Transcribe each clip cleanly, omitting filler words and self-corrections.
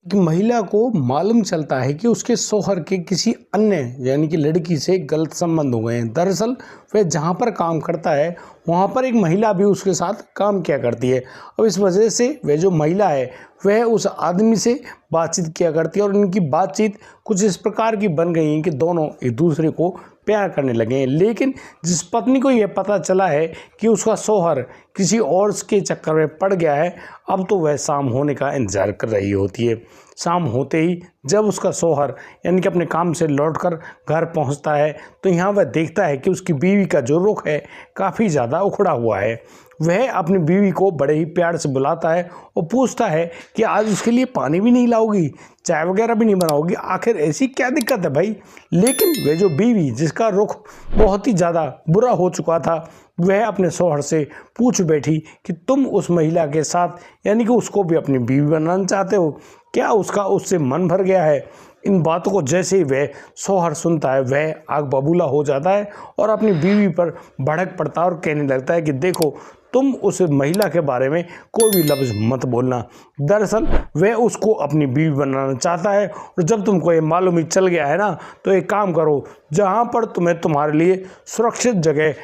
कि महिला को मालूम चलता है कि उसके शौहर के किसी अन्य यानी कि लड़की से गलत संबंध हो गए हैं। दरअसल वह जहाँ पर काम करता है वहाँ पर एक महिला भी उसके साथ काम किया करती है। अब इस वजह से वह जो महिला है वह उस आदमी से बातचीत किया करती है और इनकी बातचीत कुछ इस प्रकार की बन गई है कि दोनों एक दूसरे को प्यार करने लगे हैं। लेकिन जिस पत्नी को यह पता चला है कि उसका शौहर किसी और के चक्कर में पड़ गया है, अब तो वह शाम होने का इंतजार कर रही होती है। शाम होते ही जब उसका शौहर यानी कि अपने काम से लौटकर घर पहुंचता है तो यहाँ वह देखता है कि उसकी बीवी का जो रुख है काफ़ी ज़्यादा उखड़ा हुआ है। वह अपनी बीवी को बड़े ही प्यार से बुलाता है और पूछता है कि आज उसके लिए पानी भी नहीं लाओगी, चाय वगैरह भी नहीं बनाओगी, आखिर ऐसी क्या दिक्कत है भाई। लेकिन वह जो बीवी जिसका रुख बहुत ही ज़्यादा बुरा हो चुका था वह अपने शौहर से पूछ बैठी कि तुम उस महिला के साथ यानी कि उसको भी अपनी बीवी बनाना चाहते हो, क्या उसका उससे मन भर गया है। इन बातों को जैसे ही वह शौहर सुनता है वह आग बबूला हो जाता है और अपनी बीवी पर भड़क पड़ता है और कहने लगता है कि देखो तुम उस महिला के बारे में कोई भी लफ्ज़ मत बोलना। दरअसल वह उसको अपनी बीवी बनाना चाहता है और जब तुमको ये मालूम ही चल गया है ना तो एक काम करो, जहाँ पर तुम्हें तुम्हारे लिए सुरक्षित जगह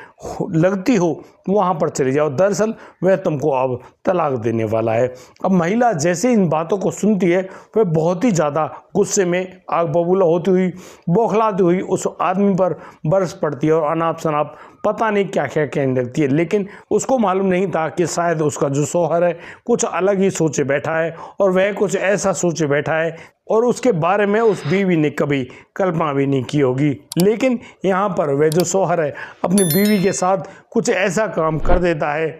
लगती हो वहाँ पर चले जाओ। दरअसल वह तुमको अब तलाक देने वाला है। अब महिला जैसे इन बातों को सुनती है वह बहुत ही ज़्यादा गुस्से में आग बबूला होती हुई बौखलाती हुई उस आदमी पर बरस पड़ती है और अनाप शनाप पता नहीं क्या क्या कहने लगती है। लेकिन उसको मालूम नहीं था कि शायद उसका जो शौहर है कुछ अलग ही सोचे बैठा है और वह कुछ ऐसा सोचे बैठा है और उसके बारे में उस बीवी ने कभी कल्पना भी नहीं की होगी। लेकिन यहाँ पर वह जो शौहर है अपनी बीवी के साथ कुछ ऐसा काम कर देता है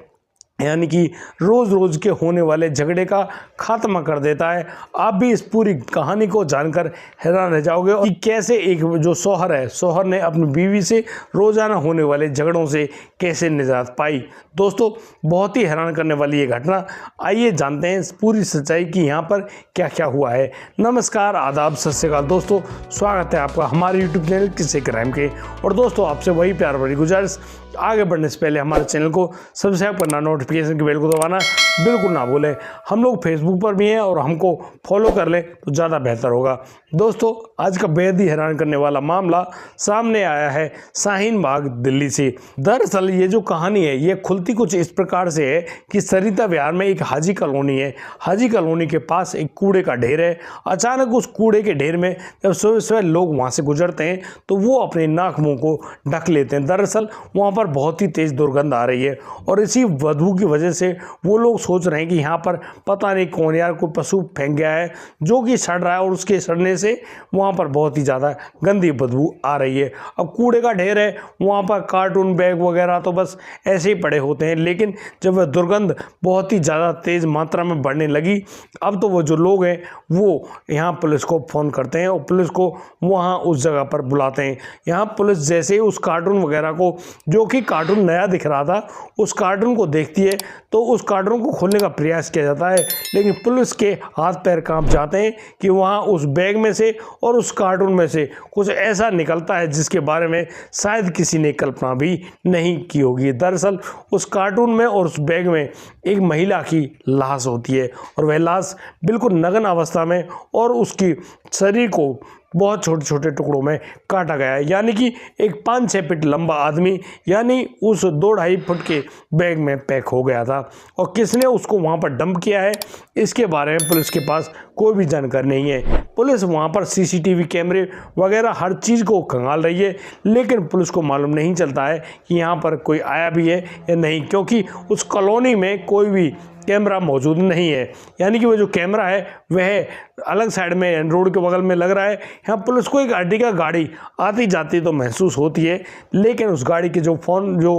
यानी कि रोज़ रोज़ के होने वाले झगड़े का खात्मा कर देता है। आप भी इस पूरी कहानी को जानकर हैरान रह जाओगे कि कैसे एक जो शौहर है, शौहर ने अपनी बीवी से रोज़ाना होने वाले झगड़ों से कैसे निजात पाई। दोस्तों बहुत ही हैरान करने वाली ये घटना, आइए जानते हैं इस पूरी सच्चाई की यहाँ पर क्या क्या हुआ है। नमस्कार, आदाब, सत श्री अकाल दोस्तों, स्वागत है आपका हमारे यूट्यूब चैनल किस्से क्राइम के। और दोस्तों आपसे वही प्यार भरी गुजारिश, आगे बढ़ने से पहले हमारे चैनल को सब्सक्राइब करना, नोटिफिकेशन की बेल को दबाना बिल्कुल ना भूलें। हम लोग फेसबुक पर भी हैं और हमको फॉलो कर लें तो ज़्यादा बेहतर होगा। दोस्तों आज का बेहद ही हैरान करने वाला मामला सामने आया है शाहीन बाग दिल्ली से। दरअसल ये जो कहानी है ये खुलती कुछ इस प्रकार से है कि सरिता विहार में एक हाजी कॉलोनी है। हाजी कॉलोनी के पास एक कूड़े का ढेर है। अचानक उस कूड़े के ढेर में जब सुबह सुबह लोग वहाँ से गुजरते हैं तो वो अपने नाक मुँह को ढक लेते हैं। दरअसल वहाँ पर बहुत ही तेज़ दुर्गंध आ रही है और इसी बदबू की वजह से वो लोग सोच रहे हैं कि यहाँ पर पता नहीं कौन यार कोई पशु फेंक गया है जो कि सड़ रहा है और उसके सड़ने से वहाँ पर बहुत ही ज़्यादा गंदी बदबू आ रही है। अब कूड़े का ढेर है, वहाँ पर कार्टून बैग वगैरह तो बस ऐसे ही पड़े होते हैं। लेकिन जब वह दुर्गंध बहुत ही ज़्यादा तेज़ मात्रा में बढ़ने लगी अब तो वो जो लोग हैं वो यहाँ पुलिस को फ़ोन करते हैं और पुलिस को वहाँ उस जगह पर बुलाते हैं। यहाँ पुलिस जैसे ही उस कार्टून वगैरह को, जो कि कार्टून नया दिख रहा था, उस कार्टून को देखती है तो उस कार्टून को खोलने का प्रयास किया जाता है। लेकिन पुलिस के हाथ पैर कांप जाते हैं कि वहाँ उस बैग में से और उस कार्टून में से कुछ ऐसा निकलता है जिसके बारे में शायद किसी ने कल्पना भी नहीं की होगी। दरअसल उस कार्टून में और उस बैग में एक महिला की लाश होती है और वह लाश बिल्कुल नग्न अवस्था में और उसकी शरीर को बहुत छोटे छोटे टुकड़ों में काटा गया है। यानी कि एक 5-6 फीट लंबा आदमी यानी उस 2-2.5 फुट के बैग में पैक हो गया था। और किसने उसको वहाँ पर डंप किया है इसके बारे में पुलिस के पास कोई भी जानकारी नहीं है। पुलिस वहाँ पर सीसीटीवी कैमरे वगैरह हर चीज़ को खंगाल रही है लेकिन पुलिस को मालूम नहीं चलता है कि यहाँ पर कोई आया भी है या नहीं, क्योंकि उस कॉलोनी में कोई भी कैमरा मौजूद नहीं है। यानी कि वो जो कैमरा है वह अलग साइड में रोड के बगल में लग रहा है। यहाँ पुलिस को एक अर्टिगा गाड़ी आती जाती तो महसूस होती है लेकिन उस गाड़ी के जो फ़ोन जो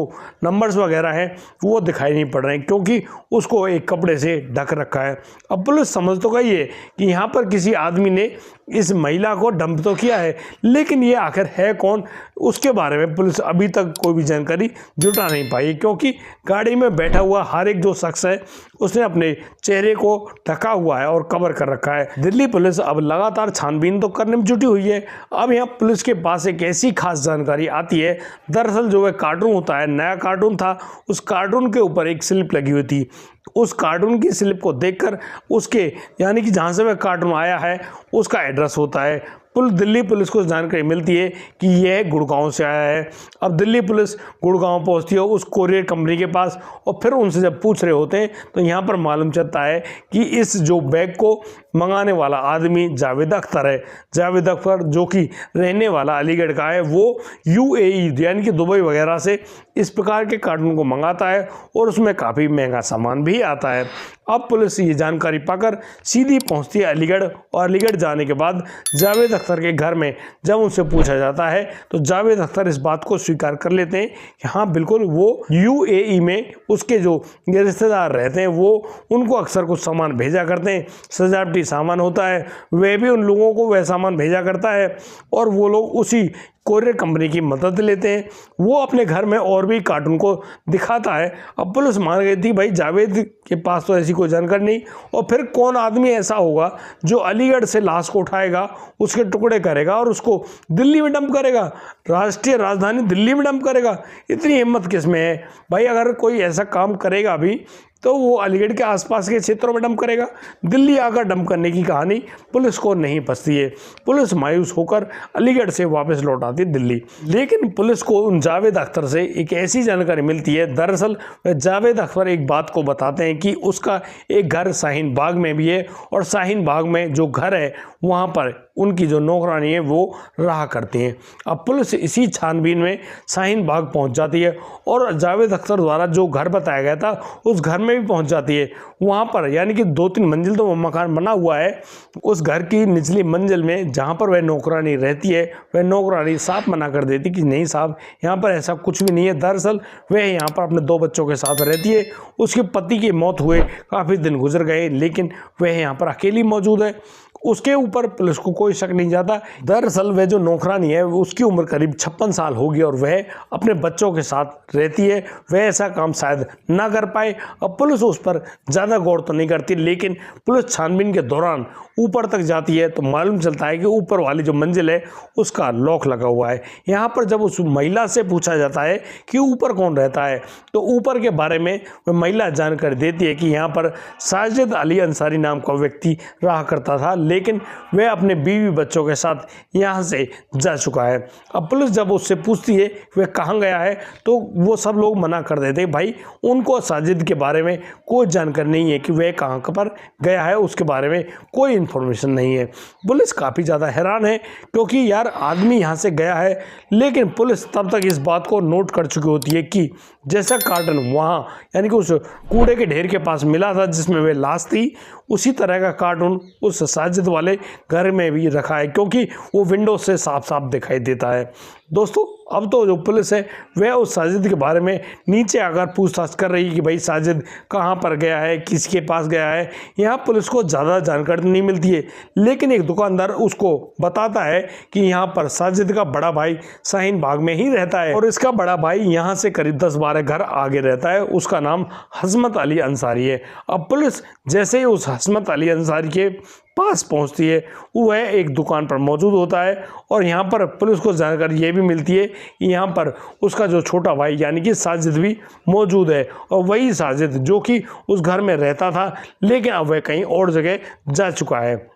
नंबर्स वगैरह हैं वो दिखाई नहीं पड़ रहे हैं क्योंकि उसको एक कपड़े से ढक रखा है। अब पुलिस समझ तो गई है कि यहाँ पर किसी आदमी ने इस महिला को डंप तो किया है लेकिन ये आखिर है कौन, उसके बारे में पुलिस अभी तक कोई भी जानकारी जुटा नहीं पाई क्योंकि गाड़ी में बैठा हुआ हर एक जो शख्स है उसने अपने चेहरे को ढका हुआ है और कवर कर रखा है। दिल्ली पुलिस अब लगातार छानबीन तो करने में जुटी हुई है। अब यहाँ पुलिस के पास एक ऐसी खास जानकारी आती है। दरअसल जो वह कार्टून होता है, नया कार्टून था, उस कार्टून के ऊपर एक स्लिप लगी हुई थी। उस कार्टून की स्लिप को देखकर उसके यानी कि जहाँ से वह कार्टून आया है उसका एड्रेस होता है। दिल्ली पुलिस को जानकारी मिलती है कि यह गुड़गांव से आया है। अब दिल्ली पुलिस गुड़गांव पहुंचती है उस कोरियर कंपनी के पास, और फिर उनसे जब पूछ रहे होते हैं तो यहाँ पर मालूम चलता है कि इस जो बैग को मंगाने वाला आदमी जावेद अख्तर है। जावेद अख्तर जो कि रहने वाला अलीगढ़ का है, वो UAE यानी कि दुबई वगैरह से इस प्रकार के कार्टून को मंगाता है और उसमें काफ़ी महंगा सामान भी आता है। अब पुलिस ये जानकारी पाकर सीधी पहुंचती है अलीगढ़, और अलीगढ़ जाने के बाद जावेद अख्तर के घर में जब उनसे पूछा जाता है तो जावेद अख्तर इस बात को स्वीकार कर लेते हैं कि हाँ बिल्कुल वो UAE में उसके जो रिश्तेदार रहते हैं वो उनको अक्सर कुछ सामान भेजा करते हैं। सजावटी सामान होता है, वह भी उन लोगों को वह सामान भेजा करता है और वो लोग उसी कोरियर कंपनी की मदद लेते हैं। वो अपने घर में और भी कार्टून को दिखाता है। अब पुलिस मान गई थी भाई जावेद के पास तो ऐसी कोई जानकारी नहीं, और फिर कौन आदमी ऐसा होगा जो अलीगढ़ से लाश को उठाएगा, उसके टुकड़े करेगा और उसको दिल्ली में डंप करेगा, राष्ट्रीय राजधानी दिल्ली में डंप करेगा। इतनी हिम्मत किस में है भाई? अगर कोई ऐसा काम करेगा भी तो वो अलीगढ़ के आसपास के क्षेत्रों में डंप करेगा। दिल्ली आकर डंप करने की कहानी पुलिस को नहीं पसती है। पुलिस मायूस होकर अलीगढ़ से वापस लौट आती है दिल्ली। लेकिन पुलिस को उन जावेद अख्तर से एक ऐसी जानकारी मिलती है। दरअसल वह जावेद अख्तर एक बात को बताते हैं कि उसका एक घर शाहीन बाग में भी है, और शाहीन बाग में जो घर है वहाँ पर उनकी जो नौकरानी है वो रहा करती हैं। अब पुलिस इसी छानबीन में शाहीन बाग पहुँच जाती है और जावेद अख्तर द्वारा जो घर बताया गया था उस घर में भी पहुंच जाती है। वहां पर यानी कि 2-3 मंजिल तो वो मकान बना हुआ है। उस घर की निचली मंजिल में जहां पर वह नौकरानी रहती है, वह नौकरानी साफ मना कर देती कि नहीं साहब, यहाँ पर ऐसा कुछ भी नहीं है। दरअसल वह यहाँ पर अपने 2 बच्चों के साथ रहती है। उसके पति की मौत हुए काफ़ी दिन गुजर गए, लेकिन वह यहाँ पर अकेली मौजूद है। उसके ऊपर पुलिस को कोई शक नहीं जाता। दरअसल वह जो नौकरानी है उसकी उम्र करीब 56 साल होगी और वह अपने बच्चों के साथ रहती है। वह ऐसा काम शायद ना कर पाए। अब पुलिस उस पर ज़्यादा गौर तो नहीं करती, लेकिन पुलिस छानबीन के दौरान ऊपर तक जाती है तो मालूम चलता है कि ऊपर वाली जो मंजिल है उसका लॉक लगा हुआ है। यहाँ पर जब उस महिला से पूछा जाता है कि ऊपर कौन रहता है, तो ऊपर के बारे में वह महिला जानकारी देती है कि यहाँ पर साजिद अली अंसारी नाम का व्यक्ति रहा करता था, लेकिन वह अपने बीवी बच्चों के साथ यहाँ से जा चुका है। अब पुलिस जब उससे पूछती है वह कहाँ गया है, तो वो सब लोग मना कर देते हैं। भाई उनको साजिद के बारे में कोई जानकारी नहीं है कि वह कहाँ पर गया है, उसके बारे में कोई इन्फॉर्मेशन नहीं है। पुलिस काफ़ी ज़्यादा हैरान है क्योंकि यार आदमी यहाँ से गया है, लेकिन पुलिस तब तक इस बात को नोट कर चुकी होती है कि जैसा कार्टन वहाँ यानी कि उस कूड़े के ढेर के पास मिला था जिसमें वह लाश थी, उसी तरह का कार्टून उस साजिद वाले घर में भी रखा है, क्योंकि वो विंडो से साफ साफ दिखाई देता है। दोस्तों अब तो जो पुलिस है वह उस साजिद के बारे में नीचे आकर पूछताछ कर रही है कि भाई साजिद कहाँ पर गया है, किसके पास गया है। यहाँ पुलिस को ज़्यादा जानकारी नहीं मिलती है, लेकिन एक दुकानदार उसको बताता है कि यहाँ पर साजिद का बड़ा भाई शाहीन बाग में ही रहता है और इसका बड़ा भाई यहाँ से करीब 10-12 घर आगे रहता है। उसका नाम हसमत अली अंसारी है। अब पुलिस जैसे ही उस हसमत अली अंसारी के पास पहुंचती है, वह एक दुकान पर मौजूद होता है और यहाँ पर पुलिस को जानकारी ये भी मिलती है कि यहाँ पर उसका जो छोटा भाई यानी कि साजिद भी मौजूद है, और वही साजिद जो कि उस घर में रहता था, लेकिन अब वह कहीं और जगह जा चुका है।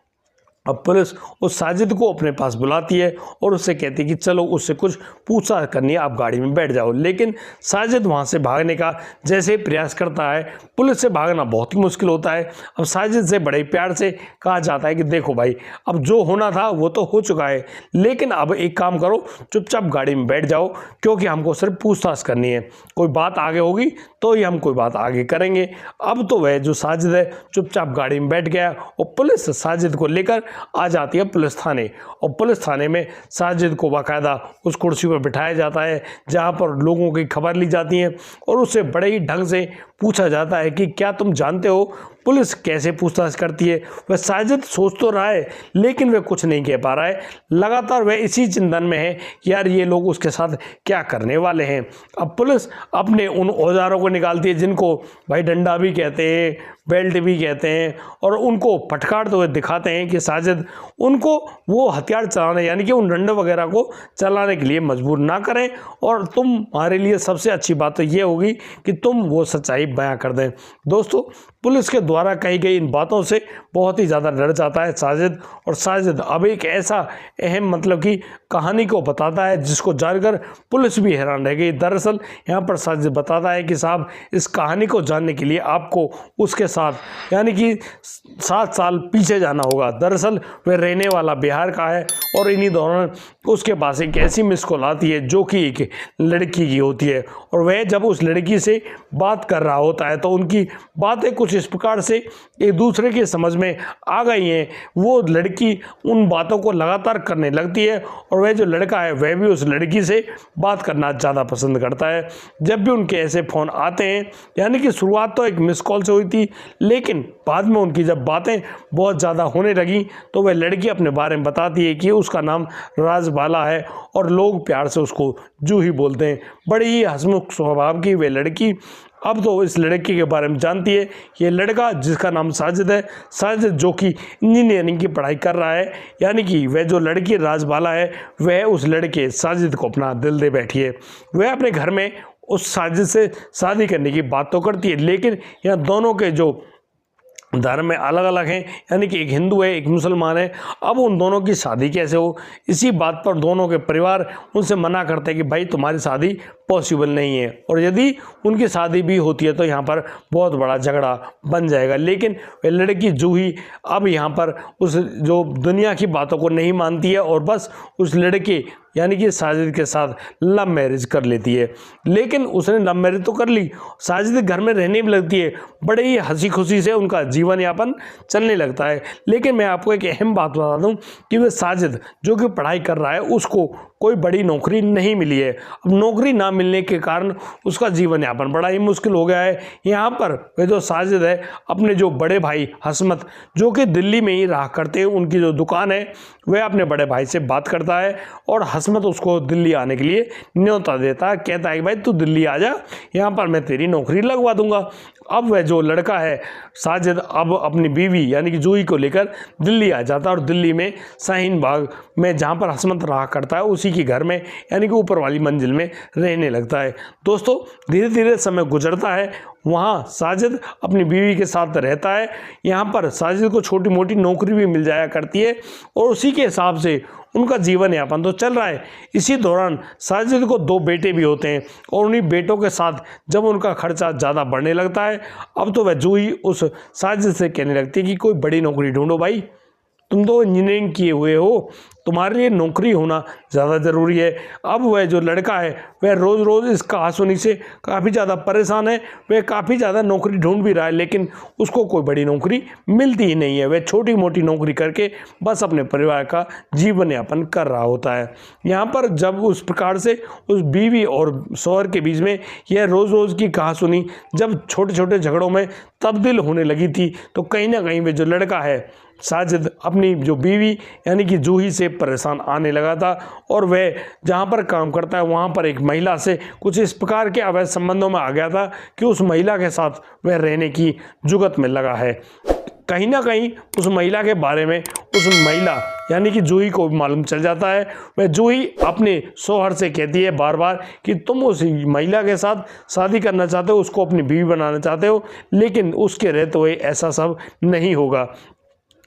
अब पुलिस उस साजिद को अपने पास बुलाती है और उससे कहती है कि चलो उससे कुछ पूछताछ करनी है, आप गाड़ी में बैठ जाओ। लेकिन साजिद वहाँ से भागने का जैसे ही प्रयास करता है, पुलिस से भागना बहुत ही मुश्किल होता है। अब साजिद से बड़े प्यार से कहा जाता है कि देखो भाई, अब जो होना था वो तो हो चुका है, लेकिन अब एक काम करो, चुपचाप गाड़ी में बैठ जाओ, क्योंकि हमको सिर्फ पूछताछ करनी है। कोई बात आगे होगी तो ही हम कोई बात आगे करेंगे। अब तो वह जो साजिद है चुपचाप गाड़ी में बैठ गया और पुलिस साजिद को लेकर आ जाती है पुलिस थाने, और पुलिस थाने में साजिद को बाकायदा उस कुर्सी पर बिठाया जाता है जहां पर लोगों की खबर ली जाती है और उससे बड़े ही ढंग से पूछा जाता है कि क्या तुम जानते हो पुलिस कैसे पूछताछ करती है। वह साजिद सोच तो रहा है लेकिन वह कुछ नहीं कह पा रहा है। लगातार वह इसी चिंतन में है कि यार ये लोग उसके साथ क्या करने वाले हैं। अब पुलिस अपने उन औजारों को निकालती है जिनको भाई डंडा भी कहते हैं, बेल्ट भी कहते हैं, और उनको फटकारते हुए दिखाते हैं कि साजिद उनको वो हथियार चलाने यानी कि उन डंडे वगैरह को चलाने के लिए मजबूर ना करें, और तुम्हारे लिए सबसे अच्छी बात तो ये होगी कि तुम वो सच्चाई बयां कर दें। दोस्तों, पुलिस के द्वारा कही गई इन बातों से बहुत ही ज़्यादा डर जाता है साजिद, और साजिद अब एक ऐसा अहम मतलब कि कहानी को बताता है जिसको जानकर पुलिस भी हैरान रह गई। दरअसल यहाँ पर साजिद बताता है कि साहब, इस कहानी को जानने के लिए आपको उसके साथ यानी कि 7 साल पीछे जाना होगा। दरअसल वह रहने वाला बिहार का है और इन्हीं दौरान उसके पास एक ऐसी मिस कॉल आती है जो कि एक लड़की की होती है, और वह जब उस लड़की से बात कर रहा होता है तो उनकी बातें कुछ इस प्रकार से एक दूसरे के समझ में आ गई हैं। वो लड़की उन बातों को लगातार करने लगती है और वह जो लड़का है वह भी उस लड़की से बात करना ज़्यादा पसंद करता है। जब भी उनके ऐसे फ़ोन आते हैं, यानी कि शुरुआत तो एक मिस कॉल से हुई थी, लेकिन बाद में उनकी जब बातें बहुत ज़्यादा होने लगी तो वह लड़की अपने बारे में बताती है कि उसका नाम राजबाला है और लोग प्यार से उसको जूही बोलते हैं। बड़ी ही हंसमुख स्वभाव की वे लड़की अब तो इस लड़के के बारे में जानती है। ये लड़का जिसका नाम साजिद है, साजिद जो कि इंजीनियरिंग की पढ़ाई कर रहा है, यानी कि वह जो लड़की राजबाला है वह उस लड़के साजिद को अपना दिल दे बैठी है। वह अपने घर में उस साजिद से शादी करने की बात तो करती है, लेकिन यहाँ दोनों के जो धर्म में अलग अलग हैं, यानी कि एक हिंदू है एक मुसलमान है। अब उन दोनों की शादी कैसे हो, इसी बात पर दोनों के परिवार उनसे मना करते हैं कि भाई तुम्हारी शादी पॉसिबल नहीं है, और यदि उनकी शादी भी होती है तो यहाँ पर बहुत बड़ा झगड़ा बन जाएगा। लेकिन वह लड़की जूही अब यहाँ पर उस जो दुनिया की बातों को नहीं मानती है और बस उस लड़के यानी कि साजिद के साथ लव मैरिज कर लेती है। लेकिन उसने लव मैरिज तो कर ली, साजिद घर में रहने भी लगती है, बड़े ही हंसी खुशी से उनका जीवन यापन चलने लगता है। लेकिन मैं आपको एक अहम बात बता दूं कि वह साजिद जो कि पढ़ाई कर रहा है उसको कोई बड़ी नौकरी नहीं मिली है। अब नौकरी ना मिलने के कारण उसका जीवन यापन बड़ा ही मुश्किल हो गया है। यहाँ पर वह जो साजिद है अपने जो बड़े भाई हसमत जो कि दिल्ली में ही रहा करते हैं, उनकी जो दुकान है वह अपने बड़े भाई से बात करता है और हसमत उसको दिल्ली आने के लिए न्योता देता है। कहता है कि भाई तू दिल्ली आ जा, यहाँ पर मैं तेरी नौकरी लगवा दूंगा। अब वह जो लड़का है साजिद अब अपनी बीवी यानी कि जूही को लेकर दिल्ली आ जाता है और दिल्ली में शाहीन बाग में जहाँ पर हसमत रहा करता है उसी के घर में यानी कि ऊपर वाली मंजिल में रहने लगता है। दोस्तों, धीरे धीरे समय गुजरता है, वहाँ साजिद अपनी बीवी के साथ रहता है। यहाँ पर साजिद को छोटी मोटी नौकरी भी मिल जाया करती है और उसी के हिसाब से उनका जीवन यापन तो चल रहा है। इसी दौरान साजिद को 2 बेटे भी होते हैं और उन्हीं बेटों के साथ जब उनका खर्चा ज़्यादा बढ़ने लगता है, अब तो वह जूही उस साजिद से कहने लगती है कि कोई बड़ी नौकरी ढूंढो भाई, तुम तो इंजीनियरिंग किए हुए हो, तुम्हारे लिए नौकरी होना ज़्यादा ज़रूरी है। अब वह जो लड़का है वह रोज़ रोज़ इस कहासुनी से काफ़ी ज़्यादा परेशान है। वह काफ़ी ज़्यादा नौकरी ढूंढ भी रहा है लेकिन उसको कोई बड़ी नौकरी मिलती ही नहीं है। वह छोटी मोटी नौकरी करके बस अपने परिवार का जीवन यापन कर रहा होता है। यहाँ पर जब उस प्रकार से उस बीवी और शौहर के बीच में यह रोज़ रोज़ की कहासुनी जब छोटे छोटे झगड़ों में तब्दील होने लगी थी तो कहीं ना कहीं वह जो लड़का है साजिद अपनी जो बीवी यानी कि जूही से परेशान आने लगा था और वह जहाँ पर काम करता है वहाँ पर एक महिला से कुछ इस प्रकार के अवैध संबंधों में आ गया था कि उस महिला के साथ वह रहने की जुगत में लगा है। कहीं ना कहीं उस महिला के बारे में उस महिला यानी कि जूही को मालूम चल जाता है। वह जूही अपने शौहर से कहती है बार बार कि तुम उस महिला के साथ शादी करना चाहते हो, उसको अपनी बीवी बनाना चाहते हो, लेकिन उसके रहते हुए ऐसा सब नहीं होगा।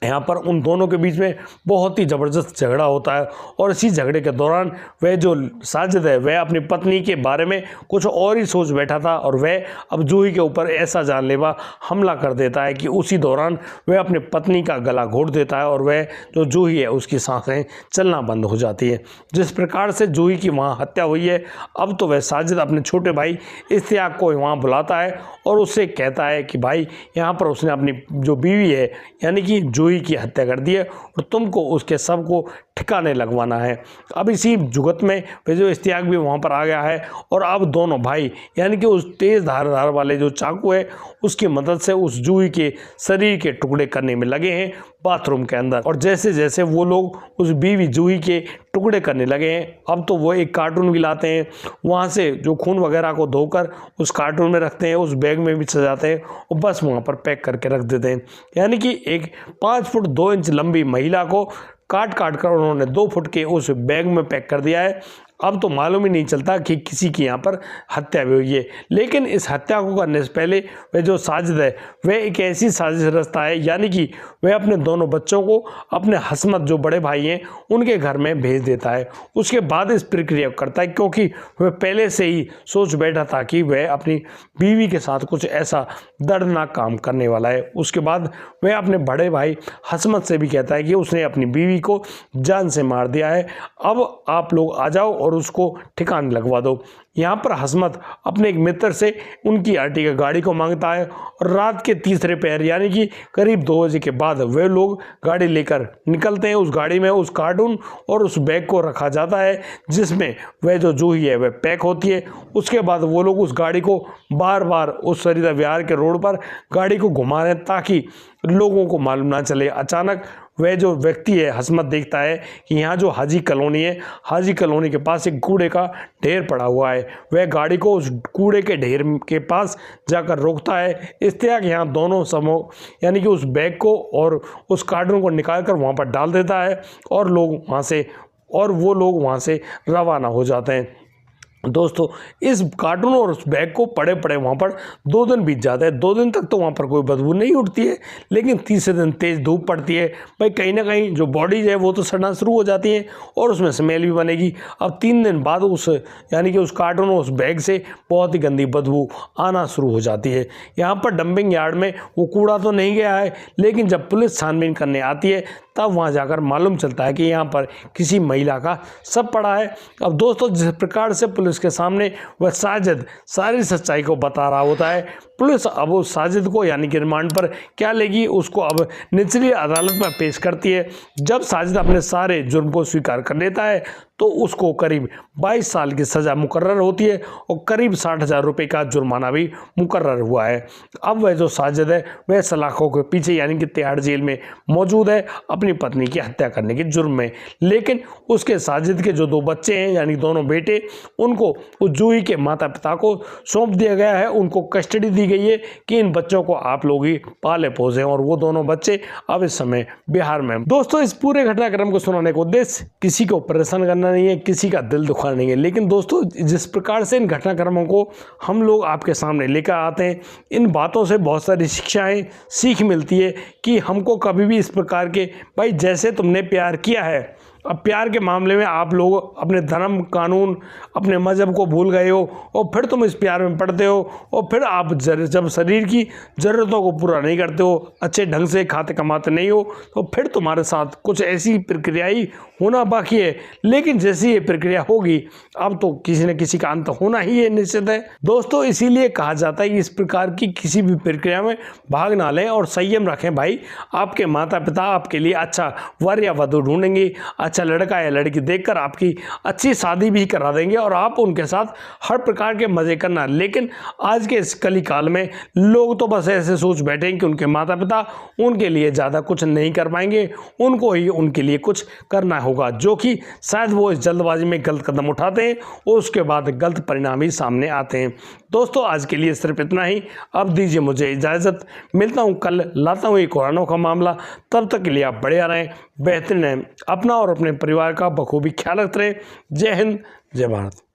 यहाँ पर उन दोनों के बीच में बहुत ही ज़बरदस्त झगड़ा होता है और इसी झगड़े के दौरान वह जो साजिद है वह अपनी पत्नी के बारे में कुछ और ही सोच बैठा था और वह अब जूही के ऊपर ऐसा जानलेवा हमला कर देता है कि उसी दौरान वह अपनी पत्नी का गला घोट देता है और वह जो जूही है उसकी सांसें चलना बंद हो जाती है। जिस प्रकार से जूही की वहाँ हत्या हुई है, अब तो वह साजिद अपने छोटे भाई इश्तियाक को वहाँ बुलाता है और उससे कहता है कि भाई यहाँ पर उसने अपनी जो बीवी है यानी कि जूही की हत्या कर दी है और तुमको उसके शव को ठिकाने लगवाना है। अब इसी जुगत में वे जो इश्तियाक भी वहाँ पर आ गया है और अब दोनों भाई यानी कि उस तेज़ धार वाले जो चाकू है उसकी मदद से उस जूही के शरीर के टुकड़े करने में लगे हैं बाथरूम के अंदर। और जैसे जैसे वो लोग उस बीवी जूही के टुकड़े करने लगे हैं, अब तो वो एक कार्टून भी लाते हैं, वहाँ से जो खून वगैरह को धोकर उस कार्टून में रखते हैं, उस बैग में भी सजाते हैं और बस वहाँ पर पैक करके रख देते हैं। यानी कि एक 5 फुट 2 इंच लंबी महिला को काट कर उन्होंने 2 फुट के उस बैग में पैक कर दिया है। अब तो मालूम ही नहीं चलता कि किसी की यहाँ पर हत्या भी हुई है। लेकिन इस हत्या को करने से पहले वह जो साजिद है वह एक ऐसी साजिश रचता है, यानी कि वह अपने दोनों बच्चों को अपने हसमत जो बड़े भाई हैं उनके घर में भेज देता है। उसके बाद इस प्रक्रिया को करता है क्योंकि वह पहले से ही सोच बैठा था कि वह अपनी बीवी के साथ कुछ ऐसा दर्दनाक काम करने वाला है। उसके बाद वह अपने बड़े भाई हसमत से भी कहता है कि उसने अपनी बीवी को जान से मार दिया है, अब आप लोग आ जाओ और उसको ठिकाने लगवा दो। यहाँ पर हसमत अपने एक मित्र से उनकी आर्टिका गाड़ी को मांगता है और रात के तीसरे पहर यानी कि करीब 2 बजे के बाद वे लोग गाड़ी लेकर निकलते हैं। उस गाड़ी में उस कार्टून और उस बैग को रखा जाता है जिसमें वह जो जूही है वह पैक होती है। उसके बाद वो लोग उस गाड़ी को बार बार उस सरिता विहार के रोड पर गाड़ी को घुमा रहे हैं ताकि लोगों को मालूम ना चले। अचानक वह जो व्यक्ति है हसमत देखता है कि यहाँ जो हाजी कॉलोनी है, हाजी कॉलोनी के पास एक कूड़े का ढेर पड़ा हुआ है। वह गाड़ी को उस कूड़े के ढेर के पास जाकर रोकता है। इश्तियाक यहाँ दोनों समूह यानी कि उस बैग को और उस कार्टून को निकाल कर वहाँ पर डाल देता है और वो लोग वहाँ से रवाना हो जाते हैं। दोस्तों इस कार्टून और उस बैग को पड़े वहाँ पर 2 दिन बीत जाते हैं। 2 दिन तक तो वहाँ पर कोई बदबू नहीं उठती है, लेकिन तीसरे दिन तेज़ धूप पड़ती है भाई, कहीं ना कहीं जो बॉडी है वो तो सड़ना शुरू हो जाती है और उसमें स्मेल भी बनेगी। अब 3 दिन बाद यानी कि उस कार्टून और उस बैग से बहुत ही गंदी बदबू आना शुरू हो जाती है। यहाँ पर डंपिंग यार्ड में वो कूड़ा तो नहीं गया है, लेकिन जब पुलिस छानबीन करने आती है तब वहाँ जाकर मालूम चलता है कि यहाँ पर किसी महिला का शव पड़ा है। अब दोस्तों जिस प्रकार से पुलिस के सामने वह साजिद सारी सच्चाई को बता रहा होता है, पुलिस अब उस साजिद को यानी कि रिमांड पर क्या लेगी, उसको अब निचली अदालत में पेश करती है। जब साजिद अपने सारे जुर्म को स्वीकार कर लेता है तो उसको करीब 22 साल की सज़ा मुकर्रर होती है और करीब 60,000 रुपये का जुर्माना भी मुकर्रर हुआ है। अब वह जो साजिद है वह सलाखों के पीछे यानी कि तिहाड़ जेल में मौजूद है अपनी पत्नी की हत्या करने के जुर्म में। लेकिन उसके साजिद के जो 2 बच्चे हैं यानी दोनों बेटे, उनको उस जूही के माता पिता को सौंप दिया गया है। उनको कस्टडी दी गई है कि इन बच्चों को आप लोग ही पाले पोसे, और वो दोनों बच्चे अब इस समय बिहार में। दोस्तों इस पूरे घटनाक्रम को सुनाने का उद्देश्य किसी को परेशान करना नहीं है, किसी का दिल दुखाना नहीं है, लेकिन दोस्तों जिस प्रकार से इन घटनाक्रमों को हम लोग आपके सामने लेकर आते हैं, इन बातों से बहुत सारी शिक्षाएं सीख मिलती है कि हमको कभी भी इस प्रकार के भाई जैसे तुमने प्यार किया है, अब प्यार के मामले में आप लोग अपने धर्म कानून अपने मज़हब को भूल गए हो और फिर तुम इस प्यार में पड़ते हो और फिर आप जब शरीर की ज़रूरतों को पूरा नहीं करते हो, अच्छे ढंग से खाते कमाते नहीं हो, तो फिर तुम्हारे साथ कुछ ऐसी प्रक्रिया ही होना बाकी है। लेकिन जैसी ये प्रक्रिया होगी अब तो किसी न किसी का अंत होना ही है, निश्चित है। दोस्तों इसीलिए कहा जाता है कि इस प्रकार की किसी भी प्रक्रिया में भाग ना लें और संयम रखें। भाई आपके माता पिता आपके लिए अच्छा वर या वधू ढूंढेंगे, अच्छा लड़का या लड़की देखकर आपकी अच्छी शादी भी करा देंगे और आप उनके साथ हर प्रकार के मज़े करना। लेकिन आज के इस कली काल में लोग तो बस ऐसे सोच बैठे हैं कि उनके माता पिता उनके लिए ज़्यादा कुछ नहीं कर पाएंगे, उनको ही उनके लिए कुछ करना होगा, जो कि शायद वो इस जल्दबाजी में गलत कदम उठाते हैं और उसके बाद गलत परिणाम ही सामने आते हैं। दोस्तों आज के लिए सिर्फ इतना ही, अब दीजिए मुझे इजाज़त, मिलता हूँ कल, लाता हूँ एक कुरानों का मामला। तब तक के लिए आप बढ़िया रहें, बेहतरीन रहें, अपना और अपने परिवार का बखूबी ख्याल रखते रहें। जय हिंद, जय भारत।